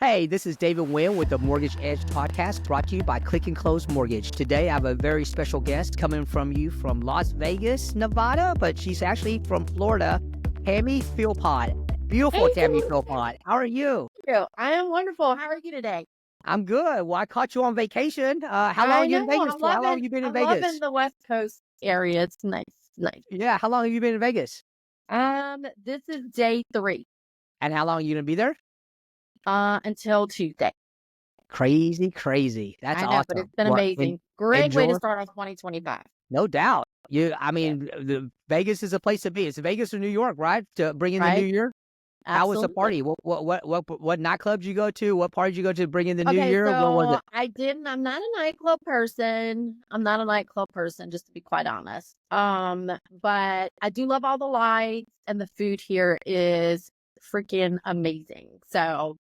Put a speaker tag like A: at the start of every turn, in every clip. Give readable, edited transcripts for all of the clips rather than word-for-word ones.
A: Hey, this is David Wynn with the Mortgage Edge podcast brought to you by Click and Close Mortgage. Today, I have a very special guest coming from Las Vegas, Nevada, but she's actually from Florida, Tammy Philpot. Beautiful
B: Hey,
A: Tammy Philpot. How are you?
B: thank you. I am wonderful. How are you today?
A: I'm good. Well, I caught you on vacation. How long
B: I
A: are you in
B: know.
A: Vegas for? How long have you been in
B: I'm loving
A: Vegas?
B: the West Coast area. It's nice. Nice.
A: Yeah, how long have you been in Vegas?
B: This is day 3,
A: And how long are you going to be there?
B: until Tuesday.
A: Crazy. That's
B: I know, but
A: awesome.
B: it's been
A: Well,
B: amazing. Great way to
A: enjoy.
B: start off 2025.
A: No doubt.
B: Yeah,
A: The Vegas is a place to be. It's Vegas or New York, right? To bring in the new
B: right?
A: year. How was the
B: Absolutely.
A: party? What nightclubs you go to? What parties you go to bring in the new
B: Okay,
A: year? What was
B: so
A: it?
B: I'm not a nightclub person. I'm not a nightclub person, just to be quite honest. But I do love all the lights, and the food here is freaking amazing. So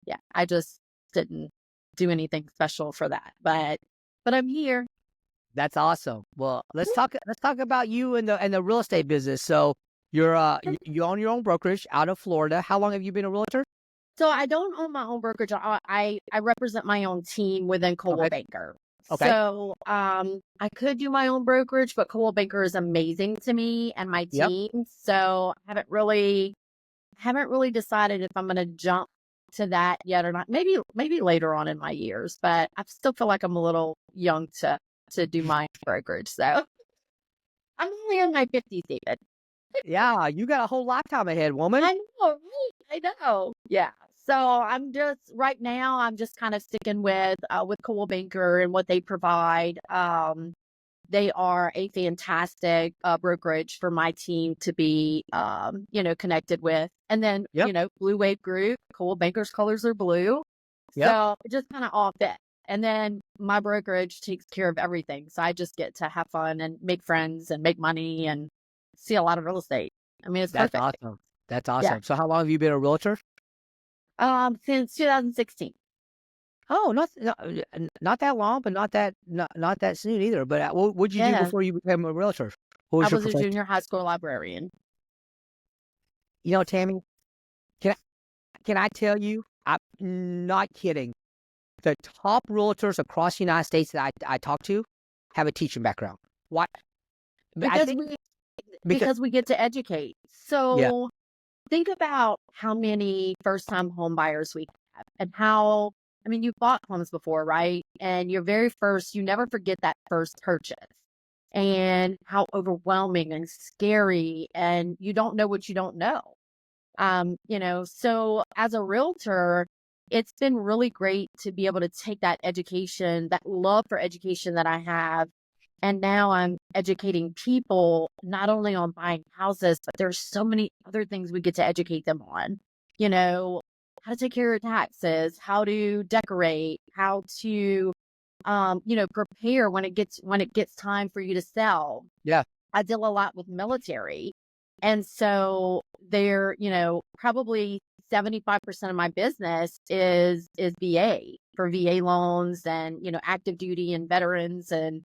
B: yeah, I just didn't do anything special for that. But I'm here.
A: That's awesome. Well, let's talk about you and the real estate business. So you own your own brokerage out of Florida. How long have you been a realtor?
B: So I don't own my own brokerage. I represent my own team within Coldwell
A: Okay.
B: Banker.
A: Okay.
B: So I could do my own brokerage, but Coldwell Banker is amazing to me and my
A: Yep.
B: team. So I haven't really decided if I'm going to jump to that yet or not. Maybe later on in my years, but I still feel like I'm a little young to do my brokerage. So I'm only in my 50s, David.
A: Yeah, you got a whole lifetime ahead, woman.
B: I know, right? I know. Yeah. So right now I'm just kind of sticking with Coldwell Banker and what they provide. They are a fantastic brokerage for my team to be connected with. And then,
A: Yep.
B: Blue Wave Group, Coldwell Banker's colors are blue.
A: Yep.
B: So it just kind of all fit. And then my brokerage takes care of everything. So I just get to have fun and make friends and make money and see a lot of real estate. I mean, it's
A: That's
B: perfect.
A: awesome. That's
B: Yeah.
A: awesome. So how long have you been a realtor?
B: Since 2016.
A: Oh, not that long, but not that soon either. But what would you do
B: Yeah.
A: before you became a realtor? What
B: I
A: was your
B: was a
A: profession?
B: junior high school librarian.
A: Tammy, can can I tell you? I'm not kidding. The top realtors across the United States that I talk to have a teaching background. Why? I
B: Because
A: think
B: we
A: because
B: because we get to educate.
A: yeah,
B: So think about how many first time home buyers we have and how, I mean, you've bought homes before, right? And you never forget that first purchase and how overwhelming and scary, and you don't know what you don't know. So as a realtor, it's been really great to be able to take that education, that love for education that I have. And now I'm educating people not only on buying houses, but there's so many other things we get to educate them on. You know, how to take care of taxes, how to decorate, how to prepare when it gets time for you to sell.
A: yeah,
B: I deal a lot with military. And so probably 75% of my business is VA for VA loans and, active duty and veterans and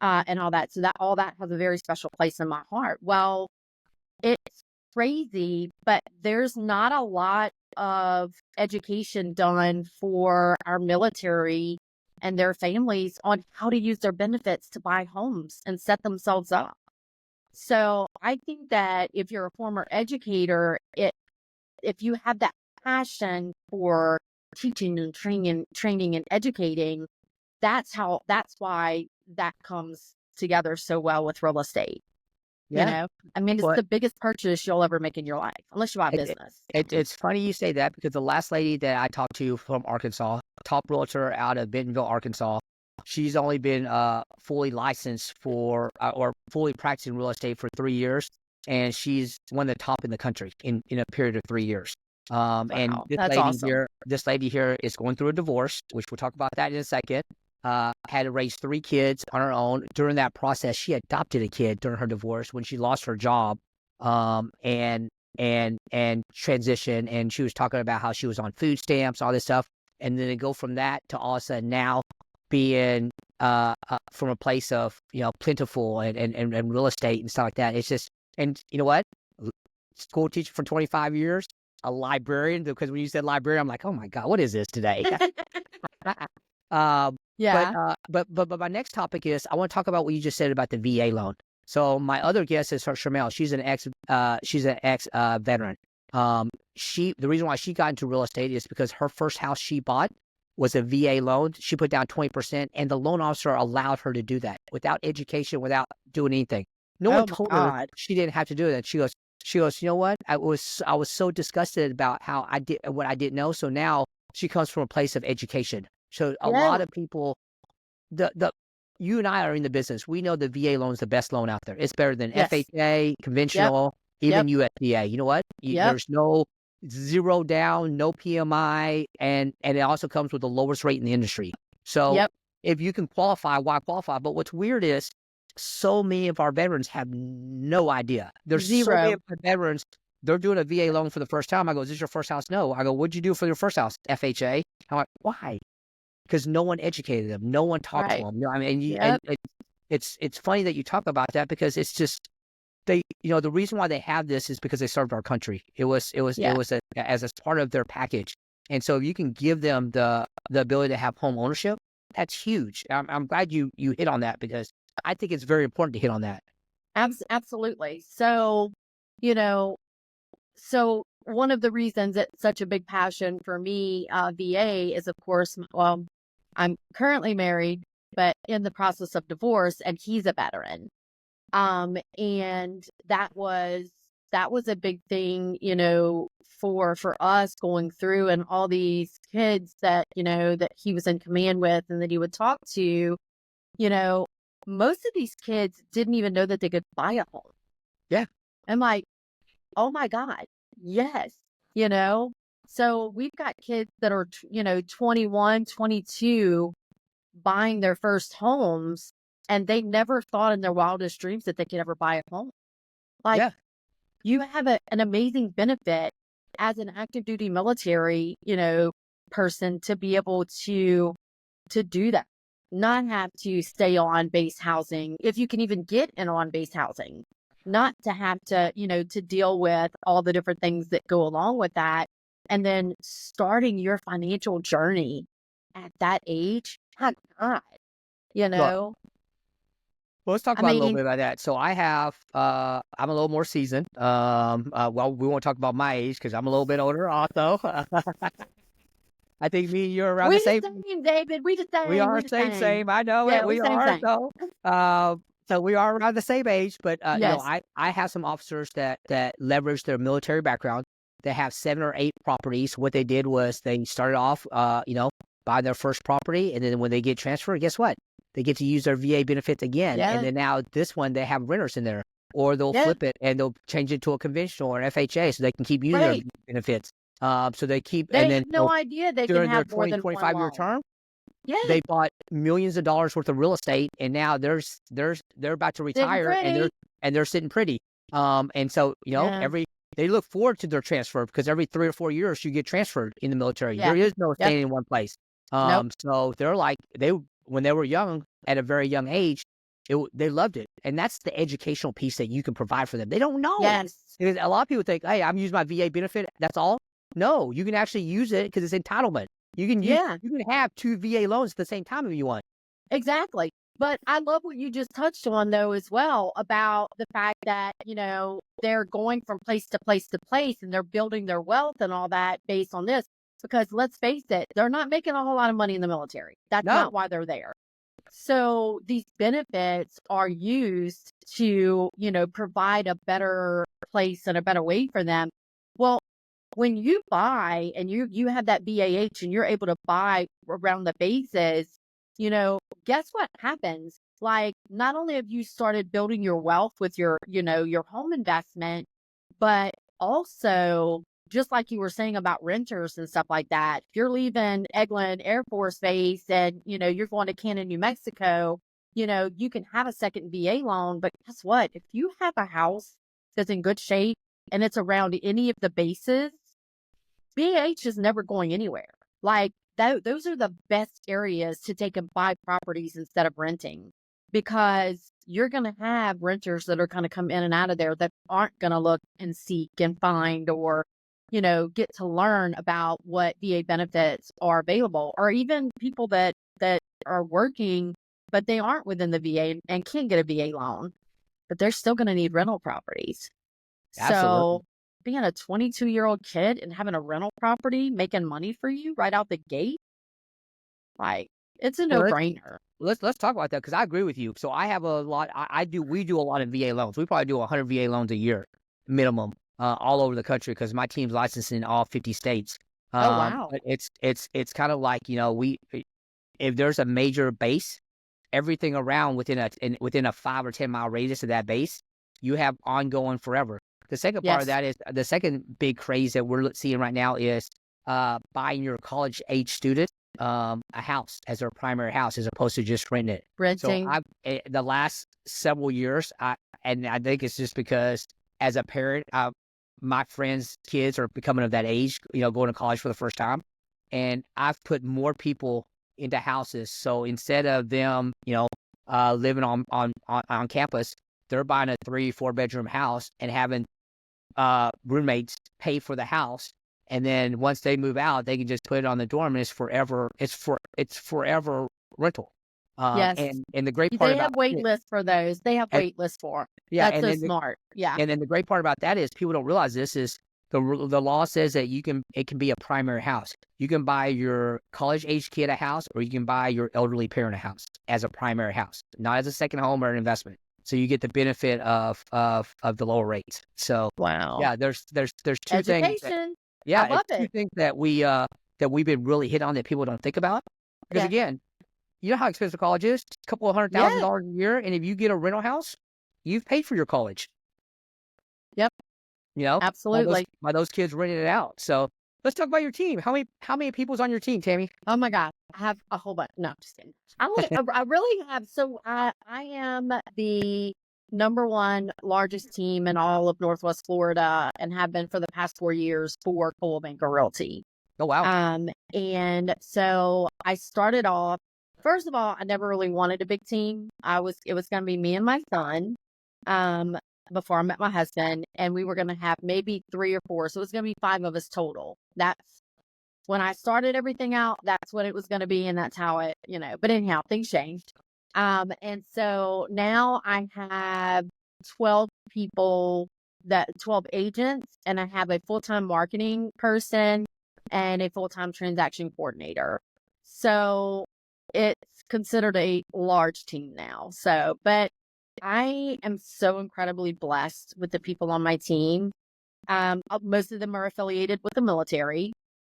B: all that. So that all that has a very special place in my heart. Well, it's crazy, but there's not a lot of education done for our military and their families on how to use their benefits to buy homes and set themselves up. So I think that if you're a former educator, if you have that passion for teaching and training and educating, that's why that comes together so well with real estate. You
A: yeah.
B: know, I mean, it's
A: But
B: the biggest purchase you'll ever make in your life, unless you buy a
A: it, it,
B: business.
A: it's funny you say that because the last lady that I talked to from Arkansas, top realtor out of Bentonville, Arkansas, she's only been fully licensed for or fully practicing real estate for 3 years, and she's one of the top in the country in a period of 3 years. And
B: Wow, that's awesome.
A: this lady here is going through a divorce, which we'll talk about that in a second. Had to raise 3 kids on her own. During that process, she adopted a kid during her divorce when she lost her job, and transition. And she was talking about how she was on food stamps, all this stuff, and then to go from that to all of a sudden now being from a place of plentiful and real estate and stuff like that. It's just, and you know what? School teacher for 25 years. a librarian, because when you said librarian, I'm like, oh my God, what is this today? Um,
B: Yeah.
A: but my next topic is I want to talk about what you just said about the VA loan. So my other guest is her Sharmel. She's an ex veteran. The reason why she got into real estate is because her first house she bought was a VA loan. She put down 20%, and the loan officer allowed her to do that without education, without doing anything. No one
B: Oh my
A: told her
B: God.
A: she didn't have to do that. She goes, you know what? I was so disgusted about how I did what I didn't know. So now she comes from a place of education. So a
B: Yeah.
A: lot of people, the you and I are in the business. We know the VA loan is the best loan out there. It's better than
B: Yes.
A: FHA,
B: Yep.
A: conventional, even
B: Yep.
A: USDA. You know what?
B: Yep.
A: There's no zero down, no PMI, and it also comes with the lowest rate in the industry. So
B: Yep.
A: if you can qualify, why qualify? But what's weird is so many of our veterans have no idea. There's so many
B: Zero.
A: of our veterans, they're doing a VA loan for the first time. I go, is this your first house? No. I go, what'd you do for your first house? FHA. I'm like, why? Because no one educated them. No one talked to
B: Right.
A: them. You know, I mean,
B: Yep.
A: it's funny that you talk about that because it's just the reason why they have this is because they served our country. It was
B: Yeah.
A: as a part of their package. And so if you can give them the ability to have home ownership, that's huge. I'm glad you hit on that because I think it's very important to hit on that.
B: Absolutely. So, you know, so one of the reasons it's such a big passion for me, VA, is of course, well, I'm currently married, but in the process of divorce, and he's a veteran. And that was a big thing, for us going through, and all these kids that, that he was in command with and that he would talk to, you know, most of these kids didn't even know that they could buy a home.
A: Yeah.
B: I'm like, oh my God, yes, you know? So we've got kids that are, 21, 22, buying their first homes, and they never thought in their wildest dreams that they could ever buy a home. Like,
A: Yeah.
B: you have an amazing benefit as an active duty military, person, to be able to do that. Not have to stay on base housing, if you can even get in on base housing. Not to have to, to deal with all the different things that go along with that. And then starting your financial journey at that age, my God, you
A: Well,
B: know?
A: let's talk
B: I
A: about a little
B: mean,
A: bit about that. So I'm a little more seasoned. Well, we won't talk about my age because I'm a little bit older also. I think me and you're around
B: we
A: the
B: the
A: same.
B: same, David. We the
A: We
B: same.
A: are
B: We the same.
A: same. I know it.
B: Yeah, we
A: We
B: same
A: are
B: thing.
A: so we are around the same age. But
B: Yes.
A: I have some officers that leverage their military background. They have 7 or 8 properties. What they did was they started off, buy their first property, and then when they get transferred, guess what? They get to use their VA benefits again. And
B: Yeah.
A: then now this one they have renters in there, or they'll
B: Yeah.
A: flip it and they'll change it to a conventional or an FHA, so they can keep using their
B: Right.
A: benefits. So they keep, and
B: They
A: then
B: have no idea they can
A: during their
B: have more
A: 20,
B: than one
A: 25 year
B: loan.
A: term,
B: Yeah.
A: they bought millions of dollars worth of real estate, and now they're about to
B: Sitting
A: retire,
B: pretty.
A: and they're sitting pretty. And so
B: Yeah.
A: they look forward to their transfer because every 3 or 4 years you get transferred in the military.
B: Yeah.
A: There is no
B: Yep.
A: staying in one place.
B: Nope.
A: So they're like when they were young, at a very young age, they loved it, and that's the educational piece that you can provide for them. They don't know.
B: Yes.
A: Because a lot of people think, hey, I'm using my VA benefit. That's all. No, you can actually use it because it's entitlement.
B: Yeah.
A: You can have 2 VA loans at the same time if you want.
B: Exactly. But I love what you just touched on, though, as well, about the fact that, they're going from place to place to place, and they're building their wealth and all that based on this. Because let's face it, they're not making a whole lot of money in the military. That's
A: No.
B: not why they're there. So these benefits are used to, provide a better place and a better way for them. Well, when you buy and you have that BAH and you're able to buy around the bases, guess what happens? Like, not only have you started building your wealth with your home investment, but also, just like you were saying about renters and stuff like that, if you're leaving Eglin Air Force Base and, you're going to Canton, New Mexico, you can have a second VA loan. But guess what? If you have a house that's in good shape and it's around any of the bases, BH is never going anywhere. Like, those are the best areas to take and buy properties instead of renting, because you're going to have renters that are going to come in and out of there that aren't going to look and seek and find, or, get to learn about what VA benefits are available, or even people that are working, but they aren't within the VA and can't get a VA loan, but they're still going to need rental properties.
A: Absolutely.
B: So being a 22-year-old kid and having a rental property making money for you right out the gate, like, it's a
A: Well, let's
B: no-brainer.
A: let's talk about that because I agree with you. So I have a lot. We do a lot of VA loans. We probably do 100 VA loans a year minimum, all over the country because my team's licensed in all 50 states.
B: Oh, wow.
A: But it's kind of like we if there's a major base, everything around within a 5 or 10 mile radius of that base, you have ongoing forever. The second part of
B: Yes.
A: that is the second big craze that we're seeing right now is buying your college age student a house as their primary house as opposed to just renting it. So
B: Renting.
A: the last several years, and I think it's just because as a parent, my friends' kids are becoming of that age, going to college for the first time, and I've put more people into houses. So instead of them, living on campus, they're buying a 3-4 bedroom house and having roommates pay for the house. And then once they move out, they can just put it on the dorm and it's forever. It's forever rental.
B: Yes.
A: And the great part
B: They
A: about
B: have wait
A: it,
B: lists for those. They have
A: and,
B: wait lists for 'em.
A: yeah,
B: That's so smart. Yeah.
A: and then the great part about that is people don't realize this is the law says that it can be a primary house. You can buy your college age kid a house, or you can buy your elderly parent a house as a primary house, not as a second home or an investment. So you get the benefit of the lower rates. So
B: Wow.
A: yeah, there's two things.
B: Education. I
A: Yeah,
B: love
A: it's two
B: it.
A: things that we've been really hit on that people don't think about. Because
B: Yeah.
A: again, you know how expensive college is? A couple of
B: Yeah.
A: $100,000 a year, and if you get a rental house, you've paid for your college.
B: Yep. Absolutely.
A: By those kids renting it out. So let's talk about your team. How many people's on your team, Tammy?
B: Oh my God. I have a whole bunch. No, I'm just kidding. I really have. So I am the number one largest team in all of Northwest Florida and have been for the past 4 years for Coldwell Banker Realty.
A: Oh wow.
B: And so I started off, first of all, I never really wanted a big team. It was going to be me and my son, um, before I met my husband, and we were going to have maybe 3 or 4. So it was going to be 5 of us total. That's when I started everything out. That's what it was going to be. And that's how but anyhow, things changed. And so now I have 12 people 12 agents, and I have a full-time marketing person and a full-time transaction coordinator. So it's considered a large team now. So, but I am so incredibly blessed with the people on my team. Most of them are affiliated with the military,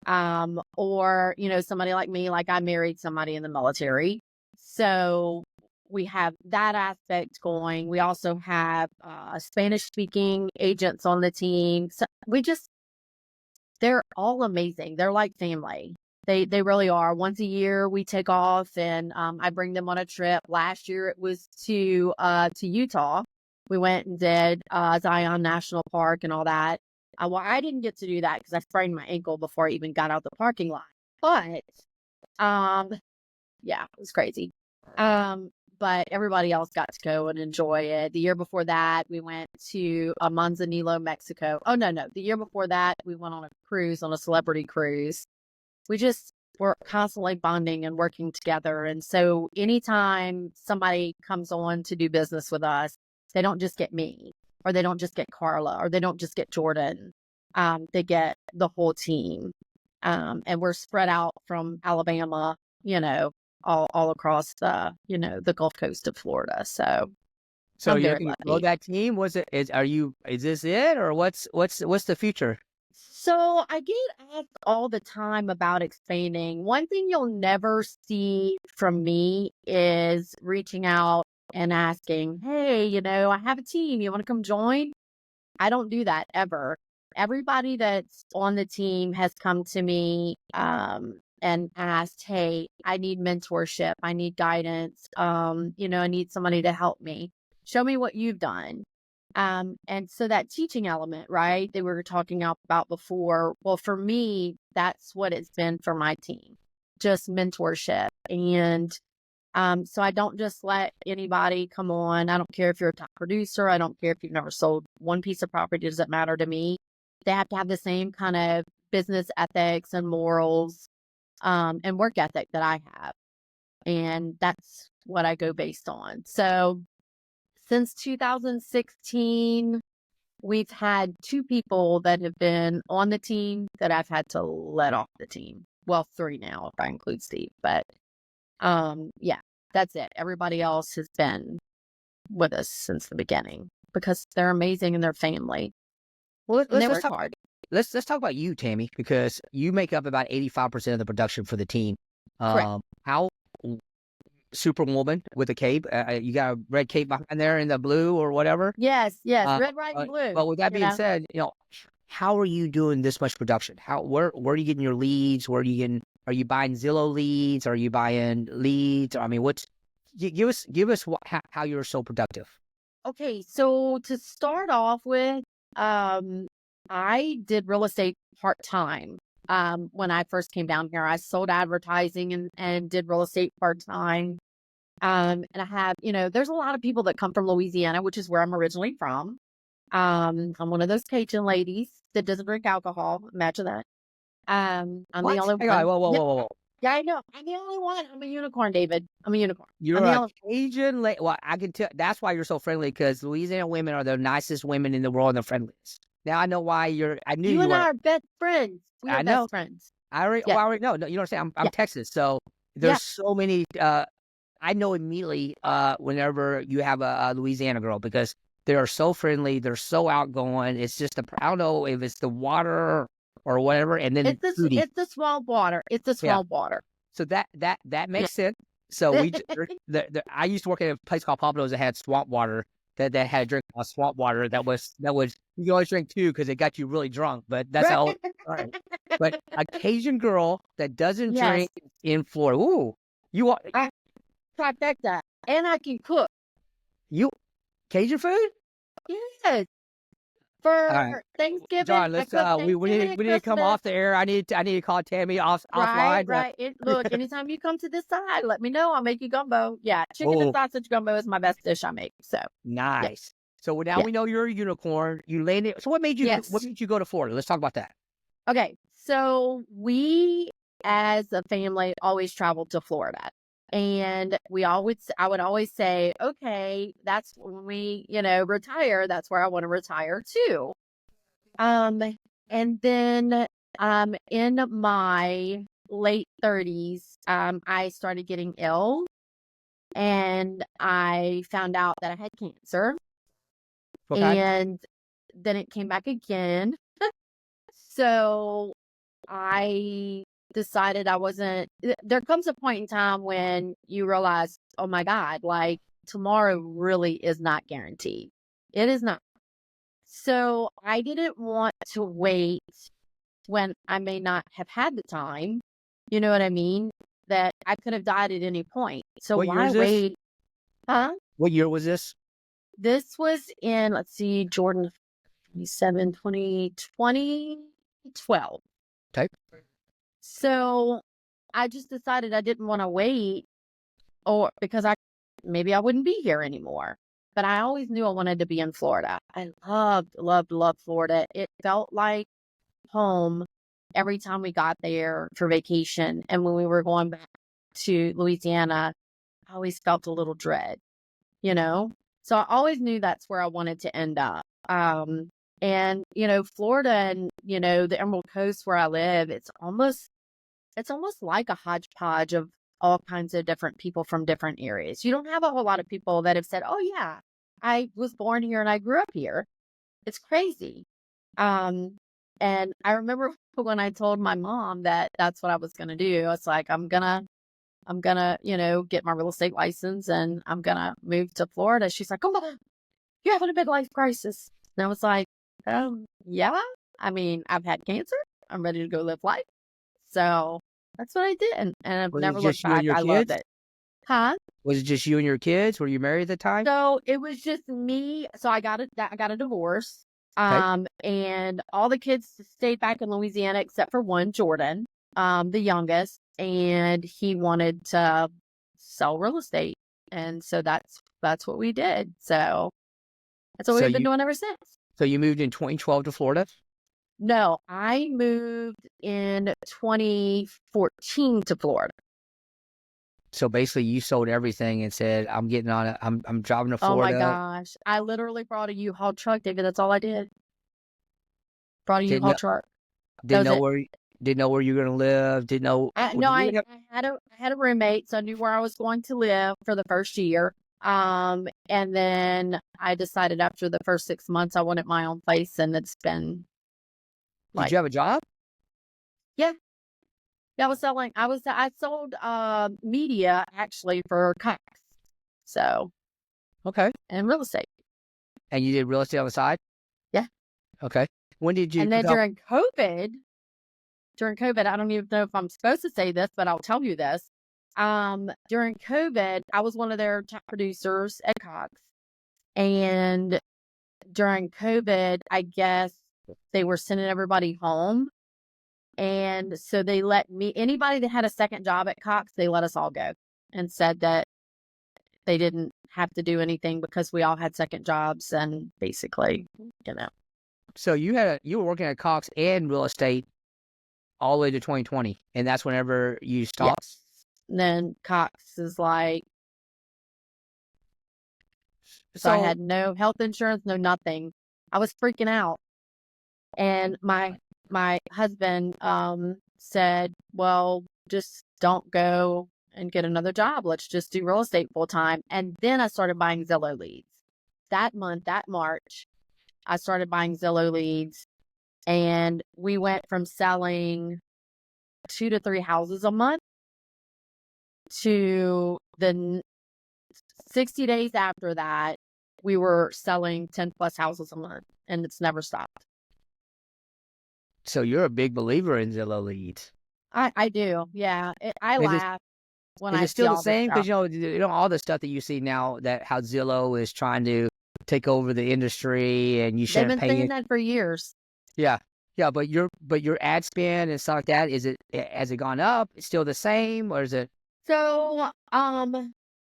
B: or, somebody like me, like I married somebody in the military. So we have that aspect going. We also have Spanish speaking agents on the team. So they're all amazing. They're like family. They really are. Once a year we take off and I bring them on a trip. Last year it was to Utah. We went and did Zion National Park and all that. Well, I didn't get to do that because I sprained my ankle before I even got out the parking lot. But yeah, it was crazy. But everybody else got to go and enjoy it. The year before that, we went to Manzanillo, Mexico. Oh, no. The year before that, we went on a cruise, on a celebrity cruise. We just were constantly bonding and working together. And so anytime somebody comes on to do business with us, they don't just get me, or they don't just get Carla, or they don't just get Jordan. They get the whole team. And we're spread out from Alabama, all across the Gulf Coast of Florida. So I'm
A: you're
B: very
A: looking to grow
B: lucky.
A: that team? Is this it, or what's the future?
B: So I get asked all the time about expanding. One thing you'll never see from me is reaching out and asking, hey, I have a team. You want to come join? I don't do that ever. Everybody that's on the team has come to me and asked, hey, I need mentorship. I need guidance. I need somebody to help me. Show me what you've done. And so that teaching element, right, that we were talking about before, well, for me, that's what it's been for my team, just mentorship. And so I don't just let anybody come on. I don't care if you're a top producer. I don't care if you've never sold one piece of property. It doesn't matter to me. They have to have the same kind of business ethics and morals, and work ethic that I have. And that's what I go based on. So since 2016, we've had 2 people that have been on the team that I've had to let off the team. Well, 3 now, if I include Steve. But yeah, that's it. Everybody else has been with us since the beginning because they're amazing and they're family.
A: Well,
B: And they
A: let's
B: work
A: talk.
B: hard.
A: Let's talk about you, Tammy, because you make up about 85% of the production for the team.
B: Correct.
A: How Superwoman with a cape? You got a red cape behind there in the blue or whatever.
B: Yes,
A: Uh,
B: red, white, and blue.
A: but with that being said, how are you doing this much production? Where are you getting your leads? Where are you getting? Are you buying Zillow leads? Are you buying leads? I mean, give us how you're so productive.
B: Okay, so to start off with, I did real estate part-time. When I first came down here, I sold advertising and did real estate part-time. And I have, there's a lot of people that come from Louisiana, which is where I'm originally from. I'm one of those Cajun ladies that doesn't drink alcohol. Imagine that. I'm
A: What?
B: the only
A: Hang on,
B: one.
A: whoa.
B: Yeah, I know. I'm the only one. I'm a unicorn, David. I'm a unicorn.
A: You're
B: I'm the
A: a
B: only.
A: Cajun lady. Well, I can tell. That's why you're so friendly, because Louisiana women are the nicest women in the world and the friendliest. Now I know why you're. I knew
B: You
A: you
B: and
A: were.
B: I are best friends. We
A: I
B: are
A: know.
B: best friends.
A: I already.
B: Yeah.
A: Well, I already know. No, you know what I'm saying. I'm
B: Yeah.
A: Texas, so
B: Yeah.
A: there's so many. I know immediately. Whenever you have a Louisiana girl, because they are so friendly. They're so outgoing. It's just I don't know if it's the water or whatever, and then foodie.
B: It's the swamp water. It's the
A: Yeah.
B: swamp water.
A: So that makes sense. So I used to work at a place called Pablo's that had swamp water that had a drink called swamp water that was you can always drink 2 because it got you really drunk. But that's how. All right. But a Cajun girl that doesn't
B: Yes.
A: drink in Florida. Ooh, you are
B: Trifecta. And I can cook.
A: you Cajun food?
B: Yes. For
A: right.
B: Thanksgiving,
A: John, let's we need to come off the air. I need to call Tammy offline.
B: Right. Look, anytime you come to this side, let me know. I'll make you gumbo. Yeah, chicken and sausage gumbo is my best dish I make. So
A: nice.
B: Yeah.
A: So now we know you're a unicorn. You landed. So what made you go to Florida? Let's talk about that.
B: Okay, so we as a family always traveled to Florida. And I would always say, okay, that's when we, retire. That's where I want to retire too. And then, in my late 30s, I started getting ill and I found out that I had cancer.
A: Okay.
B: And then it came back again. So I decided there comes a point in time when you realize, oh my God, like tomorrow really is not guaranteed. It is not. So I didn't want to wait when I may not have had the time. You know what I mean? That I could have died at any point. So why wait? Huh?
A: What year was this?
B: This was in, let's see, Jordan, 2012.
A: Okay.
B: So I just decided I didn't want to wait because maybe I wouldn't be here anymore. But I always knew I wanted to be in Florida. I loved Florida. It felt like home every time we got there for vacation. And when we were going back to Louisiana, I always felt a little dread, So I always knew that's where I wanted to end up. And, Florida and, the Emerald Coast where I live, it's almost like a hodgepodge of all kinds of different people from different areas. You don't have a whole lot of people that have said, oh yeah, I was born here and I grew up here. It's crazy. And I remember when I told my mom that that's what I was going to do. It's like, I'm gonna, get my real estate license and I'm going to move to Florida. She's like, oh my God, you're having a midlife crisis. And I was like, yeah, I mean, I've had cancer. I'm ready to go live life. So that's what I did. And I've never looked back. I loved it. Huh?
A: Was it just you and your kids? Were you married at the time?
B: So it was just me. So I got a divorce.
A: Okay.
B: And all the kids stayed back in Louisiana except for one, Jordan, the youngest, and he wanted to sell real estate. And so that's what we did. So that's what we've been doing ever since.
A: So you moved in 2012 to Florida?
B: No, I moved in 2014 to Florida.
A: So basically, you sold everything and said, "I'm getting on it. I'm driving to
B: Oh my
A: Florida."
B: gosh. I literally brought a U-Haul truck, David. That's all I did. Brought a
A: Didn't
B: U-Haul
A: know,
B: truck. That
A: didn't
B: was
A: know
B: it.
A: where didn't know where you were gonna live. Didn't know. Well,
B: No,
A: did you even have,
B: I had a roommate, so I knew where I was going to live for the first year. And then I decided after the first 6 months I wanted my own place, and it's been
A: did
B: like,
A: you have a job?
B: yeah, yeah, I sold media actually for Cox. So,
A: Okay.
B: and real estate.
A: And you did real estate on the side?
B: Yeah.
A: Okay. When did you
B: And then
A: become?
B: during COVID, I don't even know if I'm supposed to say this, but I'll tell you this. During COVID, I was one of their top producers at Cox. And during COVID, I guess they were sending everybody home. And so they let anybody that had a second job at Cox, they let us all go and said that they didn't have to do anything because we all had second jobs and basically, you know.
A: So you were working at Cox and real estate all the way to 2020, and that's whenever you stopped.
B: Yes. And then Cox is like, so I
A: So
B: had no health insurance, no nothing. I was freaking out. And my husband said, well, just don't go and get another job. Let's just do real estate full time. And then I started buying Zillow leads. That month, that March, I started buying Zillow leads, and we went from selling 2 to 3 houses a month to the 60 days after that, we were selling 10 plus houses a month, and it's never stopped.
A: so you're a big believer in Zillow leads.
B: I do. Yeah. I
A: Is it
B: laugh when
A: is
B: I
A: it
B: see
A: still the
B: all this
A: same?
B: stuff.
A: Because all the stuff that you see now, that how Zillow is trying to take over the industry, and you
B: They've
A: shouldn't
B: been
A: pay
B: saying
A: it.
B: that for years.
A: Yeah, yeah, but your ad spend and stuff like that, has it gone up? It's still the same, or is it?
B: So,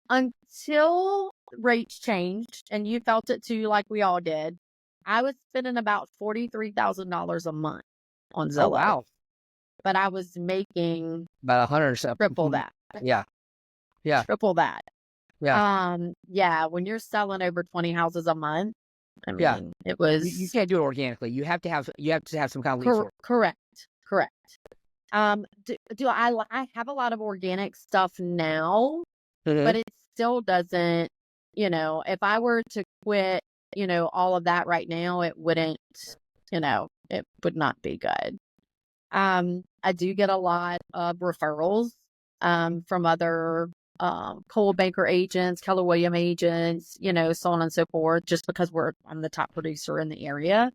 B: until rates changed, and you felt it too, like we all did, I was spending about $43,000 a month on
A: Oh
B: Zillow,
A: wow,
B: but I was making
A: about 100 or
B: triple
A: something.
B: that,
A: Yeah, yeah,
B: triple that.
A: yeah,
B: Yeah, when you're selling over 20 houses a month, I
A: yeah.
B: mean, it
A: You
B: was
A: can't do it organically. You have to have some kind of lead for
B: correct, correct. I have a lot of organic stuff now,
A: it.
B: but it still doesn't, if I were to quit, all of that right now, it wouldn't, it would not be good. I do get a lot of referrals, from other, Cole Banker agents, Keller Williams agents, so on and so forth, just because I'm the top producer in the area.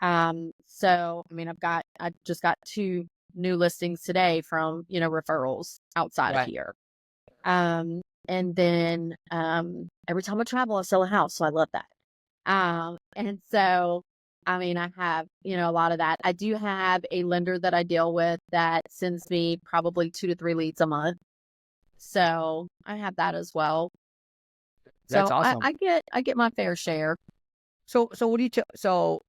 B: So, I mean, I just got 2 new listings today from, referrals outside of
A: Right.
B: here. And then, every time I travel, I sell a house. So I love that. And so, I mean, I have, a lot of that. I do have a lender that I deal with that sends me probably 2 to 3 leads a month. So I have that as well.
A: That's
B: So
A: awesome.
B: I get my fair share.
A: So what do you tell? So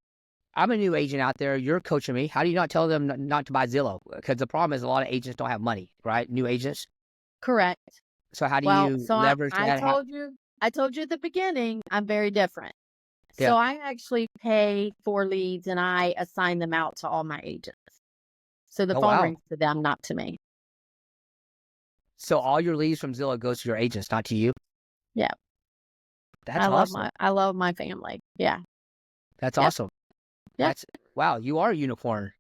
A: I'm a new agent out there. You're coaching me. How do you not tell them not to buy Zillow? Because the problem is a lot of agents don't have money, right? New agents.
B: Correct.
A: So how do
B: Well,
A: you
B: so
A: leverage that?
B: I told you at the beginning, I'm very different.
A: Yeah.
B: So I actually pay for leads and I assign them out to all my agents. So the
A: Oh
B: phone
A: wow.
B: rings to them, not to me.
A: So all your leads from Zillow goes to your agents, not to you.
B: Yeah.
A: That's awesome.
B: I love my family. Yeah.
A: That's
B: Yep.
A: awesome.
B: Yep.
A: That's wow. You are a unicorn,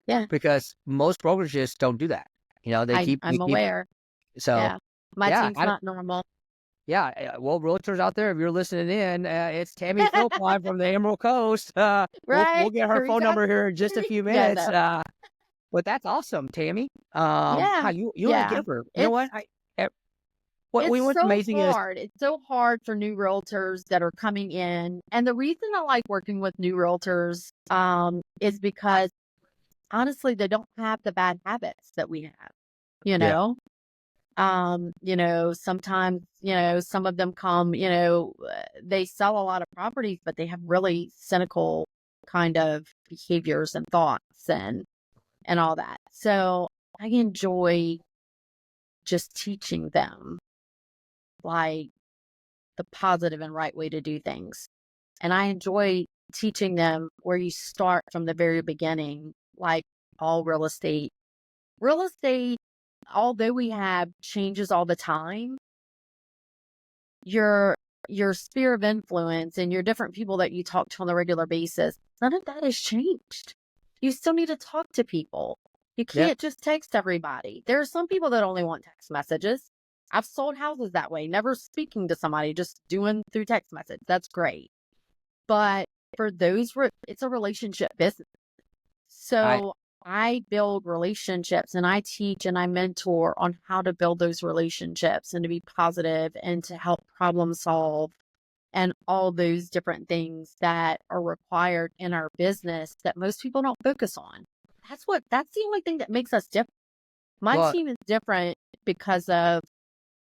B: Yeah.
A: because most brokerages don't do that. They
B: I'm
A: keep.
B: aware.
A: So
B: Yeah. My
A: yeah,
B: team's not normal.
A: yeah. Well, realtors out there, if you're listening in, it's Tammy Philpot from the Emerald Coast. We'll
B: Right?
A: get her phone
B: Teresa?
A: number here in just a few
B: Yeah,
A: minutes.
B: no.
A: But that's awesome, Tammy.
B: Yeah.
A: You are a
B: Yeah.
A: giver. You know
B: It's
A: what? What's
B: so
A: amazing is
B: hard. It's so hard for new realtors that are coming in. And the reason I like working with new realtors, is because honestly, they don't have the bad habits that we have, you
A: yeah,
B: know? Sometimes, some of them come, they sell a lot of properties, but they have really cynical kind of behaviors and thoughts and all that. So I enjoy just teaching them like the positive and right way to do things. And I enjoy teaching them where you start from the very beginning, like all real estate. Real estate, although we have changes all the time, your sphere of influence and your different people that you talk to on a regular basis, none of that has changed. You still need to talk to people. You
A: Yeah.
B: can't just text everybody. There are some people that only want text messages. I've sold houses that way, never speaking to somebody, just doing through text message. That's great. But for those, it's a relationship business.
A: I
B: So I build relationships and I teach and I mentor on how to build those relationships and to be positive and to help problem solve and all those different things that are required in our business that most people don't focus on. That's the only thing that makes us different. My
A: well,
B: team is different because of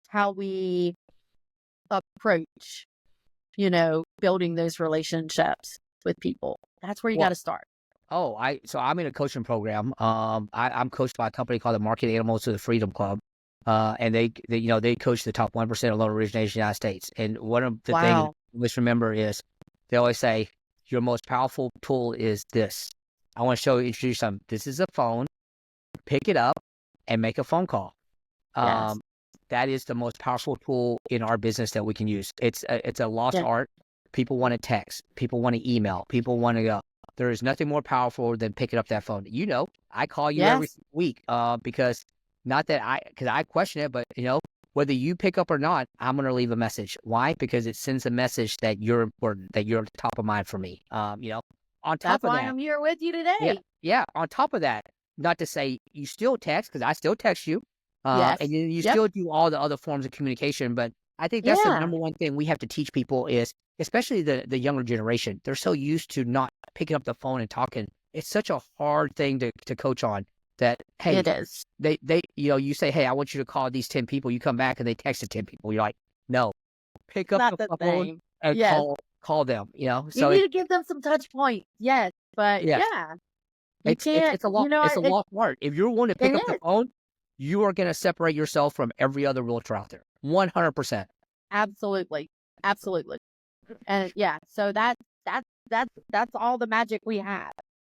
B: how we approach, building those relationships with people. That's where you got
A: well,
B: to start.
A: so I'm in a coaching program. I'm coached by a company called the Market Animals to the Freedom Club. And they coach the top 1% of loan origination in the United States. And one of the things
B: Wow.
A: we must remember is they always say, your most powerful tool is this. I want to introduce you something. This is a phone. Pick it up and make a phone call.
B: Yes.
A: That is the most powerful tool in our business that we can use. It's a lost
B: Yeah.
A: art. People want to text. People want to email. People want to go. There is nothing more powerful than picking up that phone. I call you every
B: Yes.
A: week because because I question it, but whether you pick up or not, I'm going to leave a message. Why? Because it sends a message that you're important, that you're top of mind for me. On top
B: That's
A: of
B: why
A: that,
B: I'm here with you
A: yeah,
B: today.
A: yeah. On top of that, not to say you still text, because I still text you,
B: Yes.
A: and you
B: Yep.
A: still do all the other forms of communication. But I think that's the
B: Yeah.
A: number one thing we have to teach people is, especially the younger generation. They're so used to not picking up the phone and talking. It's such a hard thing to coach on. That, hey,
B: It is.
A: they you say, hey, I want you to call these 10 people. You come back and they texted 10 people. You're like, no, pick up
B: Not
A: the
B: the
A: phone
B: same.
A: and
B: Yes.
A: call them.
B: You
A: So
B: need to give them some touch points. Yes. But
A: yeah,
B: yeah, you can't,
A: it's a lost art. If you're willing to
B: it
A: pick up the
B: is.
A: phone, you are going to separate yourself from every other realtor out there. 100%.
B: Absolutely. Absolutely. And yeah, so that's all the magic we have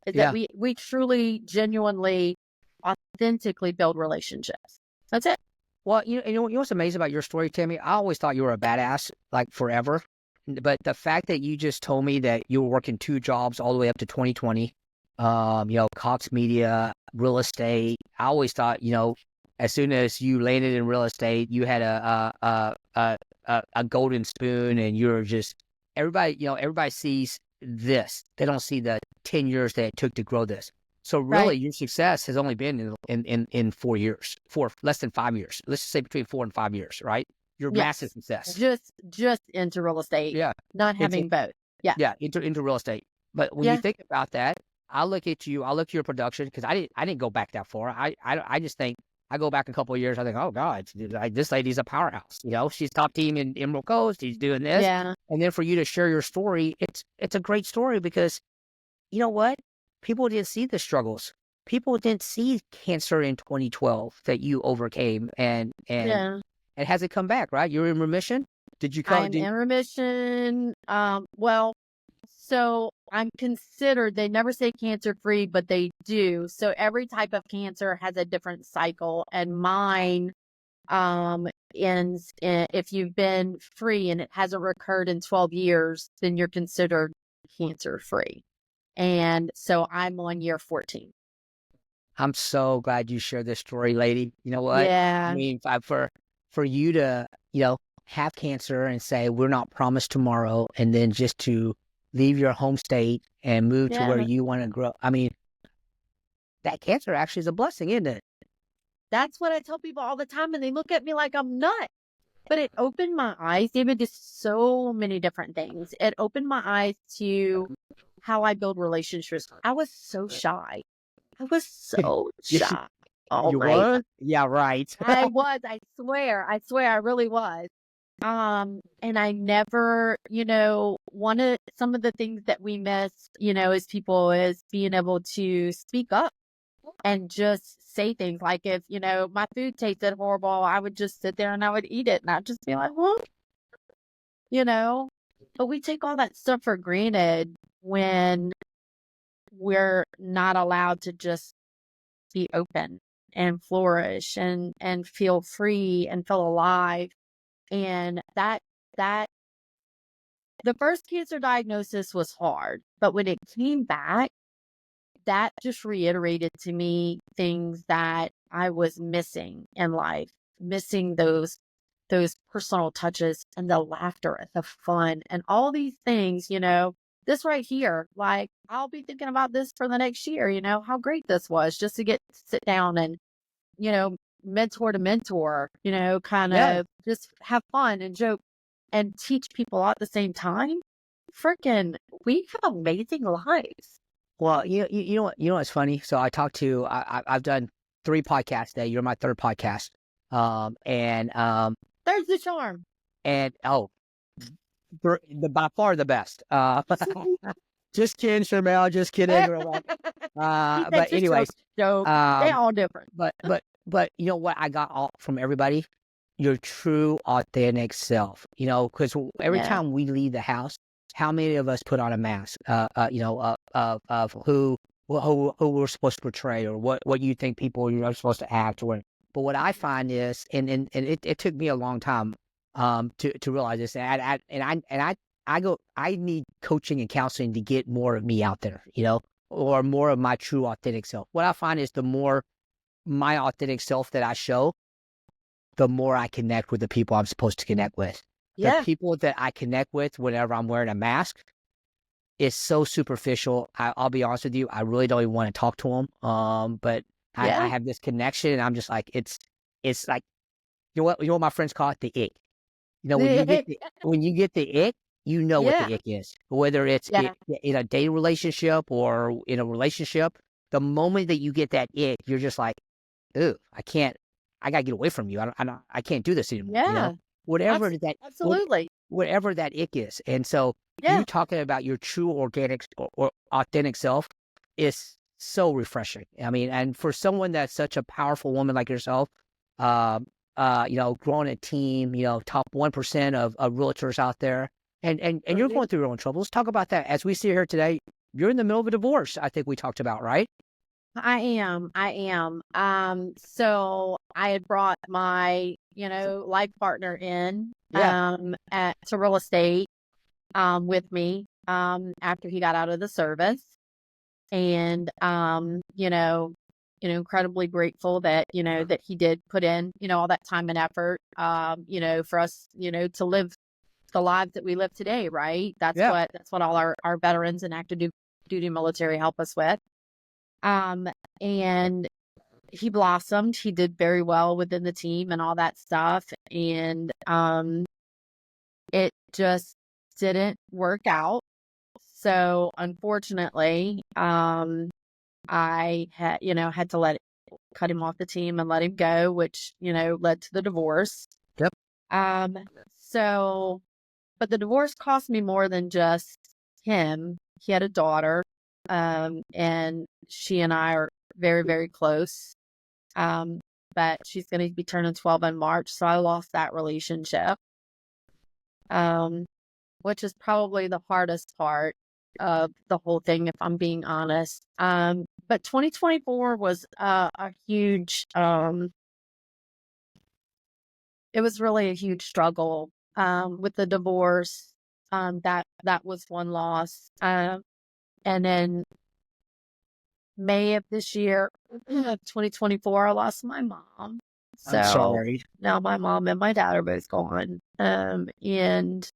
B: is that
A: Yeah.
B: we truly, genuinely, authentically build relationships. That's it.
A: Well, what's amazing about your story, Tammy? I always thought you were a badass, like forever. But the fact that you just told me that you were working 2 jobs all the way up to 2020, Cox Media, real estate. I always thought, as soon as you landed in real estate, you had a golden spoon, and you're just everybody sees this. They don't see the 10 years that it took to grow this. So really,
B: Right.
A: your success has only been in 4 years, less than 5 years. Let's just say between 4 and 5 years, right? Your massive
B: Yes.
A: success.
B: Just into real estate,
A: Yeah,
B: not
A: into
B: having both. Yeah.
A: yeah into real estate. But when you
B: Yeah.
A: think about that, I look at you. I look at your production, because I didn't go back that far. I just think I go back a couple of years. I think, oh God, this lady's a powerhouse. She's top team in Emerald Coast. She's doing this,
B: Yeah.
A: and then for you to share your story, it's a great story, because you know what? People didn't see the struggles. People didn't see cancer in 2012 that you overcame,
B: Yeah.
A: and has it come back, right? You're in remission. Did you come?
B: I'm in remission. Well, so I'm considered, they never say cancer free, but they do. So every type of cancer has a different cycle. And mine ends if you've been free and it hasn't recurred in 12 years, then you're considered cancer free. And so I'm on year 14.
A: I'm so glad you shared this story, lady. You know what? I
B: Yeah.
A: mean, for you to have cancer and say we're not promised tomorrow, and then just to leave your home state and move to where
B: Yeah.
A: you want to grow. I mean, that cancer actually is a blessing, isn't it?
B: That's what I tell people all the time. And they look at me like I'm nuts. But it opened my eyes, David, to so many different things. It opened my eyes to how I build relationships. I was so shy. I was so shy. Oh
A: You
B: my,
A: were? Yeah, right.
B: I was. I swear. I really was. And I never, some of the things that we miss, as people is being able to speak up and just say things like if, my food tasted horrible, I would just sit there and I would eat it and I'd just be like, well, you know, but we take all that stuff for granted when we're not allowed to just be open and flourish and feel free and feel alive. And that the first cancer diagnosis was hard, but when it came back, that just reiterated to me things that I was missing in life, missing those personal touches and the laughter and the fun and all these things, this right here, like I'll be thinking about this for the next year, how great this was just to get to sit down and, you know, mentor to mentor, kind
A: Yeah.
B: of just have fun and joke and teach people all at the same time. Freaking, we have amazing lives.
A: Well, you know what's funny? So I've done 3 podcasts today. You're my 3rd podcast. Um, and um,
B: There's the charm.
A: and oh, the by far the best. Just kidding, Shermel. Just kidding.
B: He
A: But
B: takes a
A: anyways,
B: joke. They
A: um,
B: all different.
A: but you know what I got all from everybody? Your true authentic self. Because every
B: Yeah.
A: time we leave the house, how many of us put on a mask? Of who we're supposed to portray, or what you think people are supposed to act, or. But what I find is, and it took me a long time to realize this, I need coaching and counseling to get more of me out there, or more of my true authentic self. What I find is the more my authentic self that I show, the more I connect with the people I'm supposed to connect with. The
B: Yeah.
A: people that I connect with whenever I'm wearing a mask is so superficial. I'll be honest with you. I really don't even want to talk to them. But I
B: Yeah.
A: have this connection, and I'm just like, it's like, you know what my friends call it, the ick. When you get the ick, you know what
B: Yeah.
A: the ick is. Whether it's
B: Yeah.
A: in a dating relationship or in a relationship, the moment that you get that ick, you're just like, ooh, I gotta get away from you. I can't do this anymore.
B: Yeah.
A: Whatever that, what,
B: Absolutely.
A: whatever that ick is. And so you
B: Yeah.
A: talking about your true organic or authentic self is so refreshing. I mean, and for someone that's such a powerful woman like yourself, um, growing a team, top 1% of realtors out there, and you're
B: Right.
A: going through your own troubles. Talk about that. As we see here today, you're in the middle of a divorce. I think we talked about, right?
B: I am. I am. So I had brought my, life partner in,
A: Yeah.
B: to real estate, with me, after he got out of the service. And, incredibly grateful that, that he did put in, all that time and effort, for us, to live the lives that we live today, right?
A: Yeah.
B: That's what all our veterans and active duty military help us with. Um, and he blossomed. He did very well within the team and all that stuff. And it just didn't work out. So unfortunately, I had to cut him off the team and let him go, which, led to the divorce.
A: Yep.
B: Um, so, but the divorce cost me more than just him. He had a daughter, and she and I are very, very close. Um, but she's going to be turning 12 in March. So I lost that relationship, um, which is probably the hardest part of the whole thing, if I'm being honest. But 2024 was a huge, it was really a huge struggle, with the divorce. That was one loss. And then May of this year, 2024, I lost my mom.
A: I'm
B: So
A: sorry.
B: now my mom and my dad are both gone. And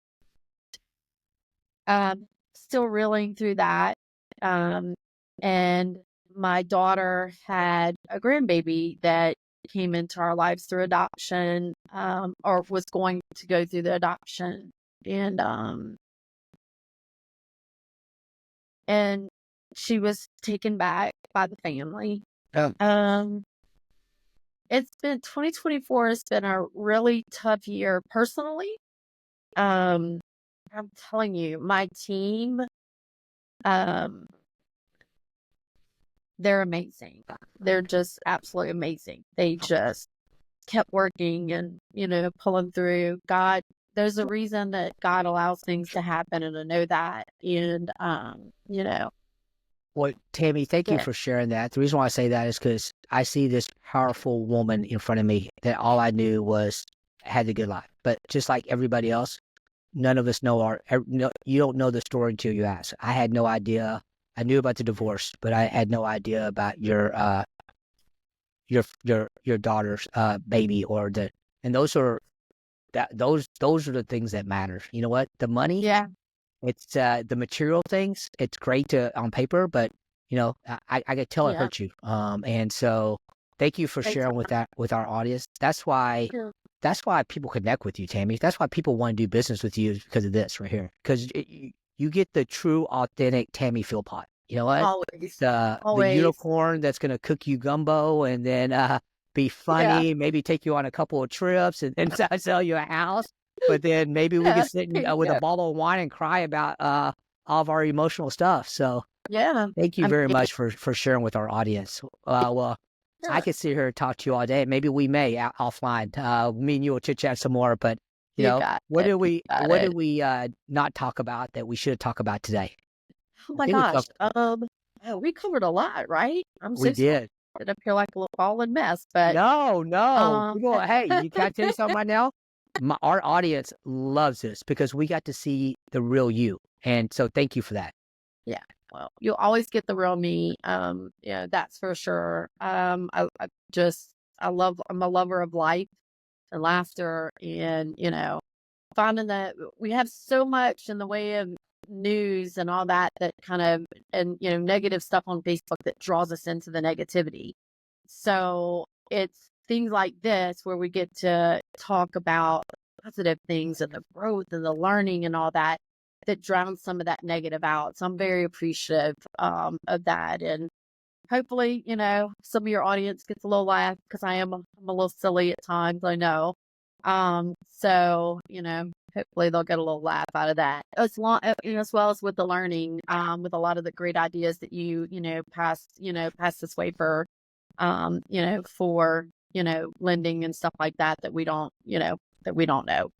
B: still reeling through that. Um, and my daughter had a grandbaby that came into our lives through adoption, or was going to go through the adoption. And she was taken back by the family.
A: Oh,
B: Um, it's been 2024 has been a really tough year personally. I'm telling you, my team, um, they're amazing. They're just absolutely amazing. They just kept working and, pulling through. There's a reason that God allows things to happen, and I know that. And,
A: Well, Tammy, thank you
B: yeah,
A: for sharing that. The reason why I say that is because I see this powerful woman in front of me that all I knew was had a good life. But just like everybody else, none of us know you don't know the story until you ask. I had no idea. I knew about the divorce, but I had no idea about your daughter's baby and those are the things that matter. You know what? The money,
B: yeah,
A: it's the material things. It's great on paper, but I could tell it
B: yeah.
A: hurt you. And so thank you for
B: Thanks.
A: sharing with that with our audience. That's why
B: Yeah.
A: people connect with you, Tammy. That's why people want to do business with you, because of this right here. Because you get the true, authentic Tammy Philpot. You know what?
B: Always,
A: The
B: always.
A: unicorn that's gonna cook you gumbo and then be
B: Yeah,
A: funny, maybe take you on a couple of trips and then sell you a house. But then maybe we
B: yeah.
A: could sit
B: There you
A: with a
B: go.
A: bottle of wine and cry about all of our emotional stuff. So
B: Yeah,
A: thank you
B: I
A: very
B: mean,
A: much for sharing with our audience. Well, I
B: yeah,
A: could sit here and talk to you all day. Maybe we may offline. Me and you will chit chat some more. But
B: you got
A: what
B: it.
A: did
B: You
A: we
B: got it.
A: not talk about that we should talk about today?
B: Oh
A: I
B: my
A: think we
B: gosh.
A: covered.
B: Yeah, we covered a lot, right? I'm
A: We
B: so sorry.
A: did.
B: Ended up here like a little fallen mess, but
A: No.
B: um,
A: People, hey, can I tell you something right now? Our audience loves this because we got to see the real you. And so thank you for that.
B: yeah. Well, you'll always get the real me. Yeah, that's for sure. I'm a lover of life and laughter, and finding that we have so much in the way of news and all that kind of, and negative stuff on Facebook that draws us into the negativity. So it's things like this where we get to talk about positive things and the growth and the learning and all that drowns some of that negative out. So I'm very appreciative of that. And hopefully, some of your audience gets a little laugh, because I'm a little silly at times, I know. So, hopefully they'll get a little laugh out of that. As well as with the learning, with a lot of the great ideas that pass this way for, for, lending and stuff like that we don't know. So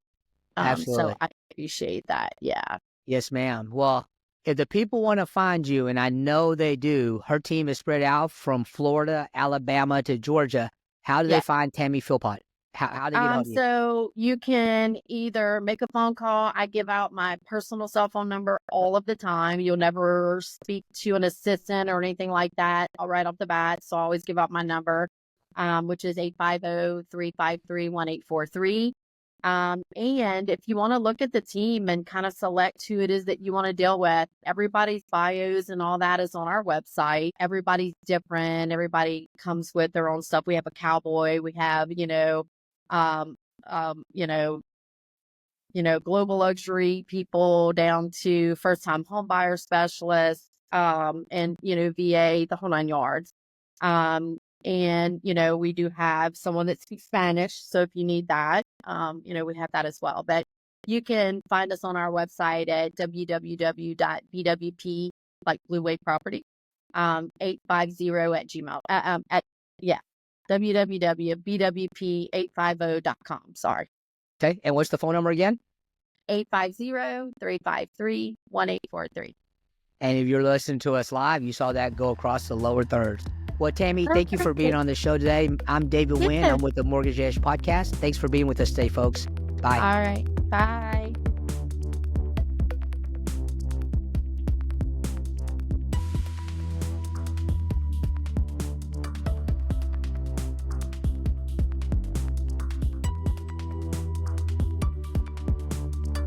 A: Absolutely.
B: I appreciate that. Yeah.
A: Yes, ma'am. Well, if the people want to find you, and I know they do, her team is spread out from Florida, Alabama to Georgia. How do they
B: Yeah.
A: find Tammy Philpott? How do they get a hold of you?
B: So you can either make a phone call. I give out my personal cell phone number all of the time. You'll never speak to an assistant or anything like that right off the bat. So I always give out my number, which is 850-353-1843. And if you want to look at the team and kind of select who it is that you want to deal with, everybody's bios and all that is on our website. Everybody's different. Everybody comes with their own stuff. We have a cowboy. We have, um, um, you know, global luxury people down to first time home buyer specialists, and, VA, the whole 9 yards. And, we do have someone that speaks Spanish. So if you need that, we have that as well. But you can find us on our website at www.bwp, like Blue Wave Property, 850 at Gmail. Yeah, www.bwp850.com. Sorry.
A: Okay. And what's the phone number again?
B: 850-353-1843.
A: And if you're listening to us live, you saw that go across the lower third. Well, Tammy, thank you for being on the show today. I'm David Wynn.
B: Yeah.
A: I'm with the Mortgage Edge podcast. Thanks for being with us today, folks. Bye.
B: All right. Bye.